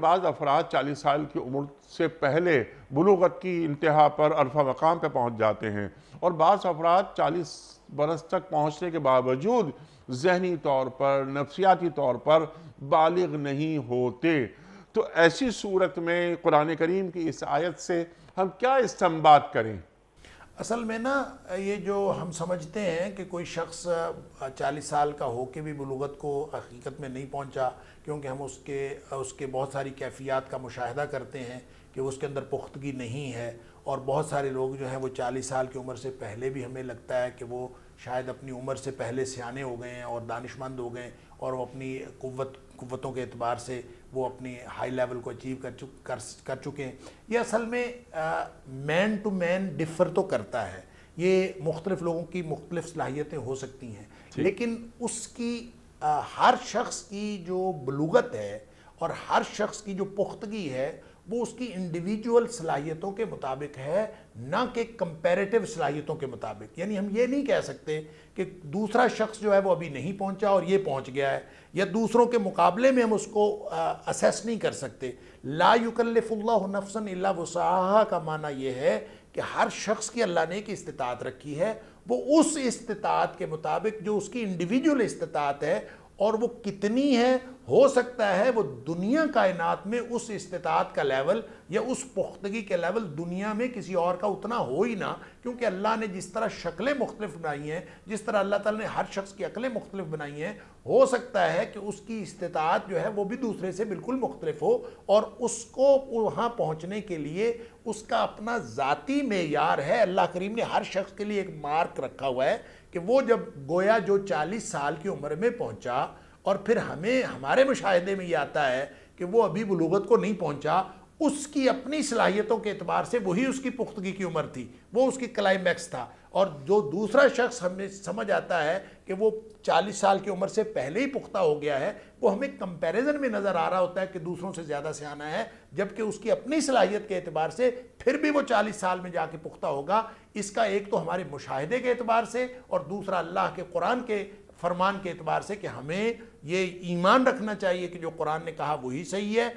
بعض افراد 40 سال کی عمر سے پہلے بلوغت کی انتہا پر عرفہ مقام پہ پہنچ جاتے ہیں، اور بعض افراد 40 برس تک پہنچنے کے باوجود ذہنی طور پر، نفسیاتی طور پر بالغ نہیں ہوتے۔ تو ایسی صورت میں قرآن کریم کی اس آیت سے ہم کیا استنباط کریں؟ اصل میں نا یہ جو ہم سمجھتے ہیں کہ کوئی شخص 40 سال کا ہو کے بھی بلوغت کو حقیقت میں نہیں پہنچا، کیونکہ ہم اس کے بہت ساری کیفیات کا مشاہدہ کرتے ہیں کہ اس کے اندر پختگی نہیں ہے، اور بہت سارے لوگ جو ہیں وہ 40 سال کی عمر سے پہلے بھی ہمیں لگتا ہے کہ وہ شاید اپنی عمر سے پہلے سیانے ہو گئے ہیں اور دانشمند ہو گئے ہیں، اور وہ اپنی قوتوں کے اعتبار سے وہ اپنی ہائی لیول کو اچیو کر چکے ہیں۔ یہ اصل میں مین ٹو مین ڈفر تو کرتا ہے، یہ مختلف لوگوں کی مختلف صلاحیتیں ہو سکتی ہیں، لیکن اس کی ہر شخص کی جو بلوغت ہے اور ہر شخص کی جو پختگی ہے وہ اس کی انڈیویجول صلاحیتوں کے مطابق ہے، نہ کہ کمپیریٹیو صلاحیتوں کے مطابق۔ یعنی ہم یہ نہیں کہہ سکتے کہ دوسرا شخص جو ہے وہ ابھی نہیں پہنچا اور یہ پہنچ گیا ہے، یا دوسروں کے مقابلے میں ہم اس کو اسیس نہیں کر سکتے۔ لا یکلف اللہ نفسا الا وسعہا کا معنی یہ ہے کہ ہر شخص کی اللہ نے ایک استطاعت رکھی ہے، وہ اس استطاعت کے مطابق جو اس کی انڈیویجول استطاعت ہے، اور وہ کتنی ہے، ہو سکتا ہے وہ دنیا کائنات میں اس استطاعت کا لیول یا اس پختگی کے لیول دنیا میں کسی اور کا اتنا ہو ہی نہ، کیونکہ اللہ نے جس طرح شکلیں مختلف بنائی ہیں، جس طرح اللہ تعالیٰ نے ہر شخص کی عقلیں مختلف بنائی ہیں، ہو سکتا ہے کہ اس کی استطاعت جو ہے وہ بھی دوسرے سے بالکل مختلف ہو، اور اس کو وہاں پہنچنے کے لیے اس کا اپنا ذاتی معیار ہے۔ اللہ کریم نے ہر شخص کے لیے ایک مارک رکھا ہوا ہے کہ وہ جب گویا جو 40 سال کی عمر میں پہنچا، اور پھر ہمارے مشاہدے میں یہ آتا ہے کہ وہ ابھی بلوغت کو نہیں پہنچا، اس کی اپنی صلاحیتوں کے اعتبار سے وہی اس کی پختگی کی عمر تھی، وہ اس کی کلائمیکس تھا، اور جو دوسرا شخص ہمیں سمجھ آتا ہے کہ وہ 40 سال کی عمر سے پہلے ہی پختہ ہو گیا ہے، وہ ہمیں کمپیریزن میں نظر آ رہا ہوتا ہے کہ دوسروں سے زیادہ سیانہ ہے، جبکہ اس کی اپنی صلاحیت کے اعتبار سے پھر بھی وہ 40 سال میں جا کے پختہ ہوگا۔ اس کا ایک تو ہمارے مشاہدے کے اعتبار سے، اور دوسرا اللہ کے قرآن کے فرمان کے اعتبار سے کہ ہمیں یہ ایمان رکھنا چاہیے کہ جو قرآن نے کہا وہی صحیح ہے،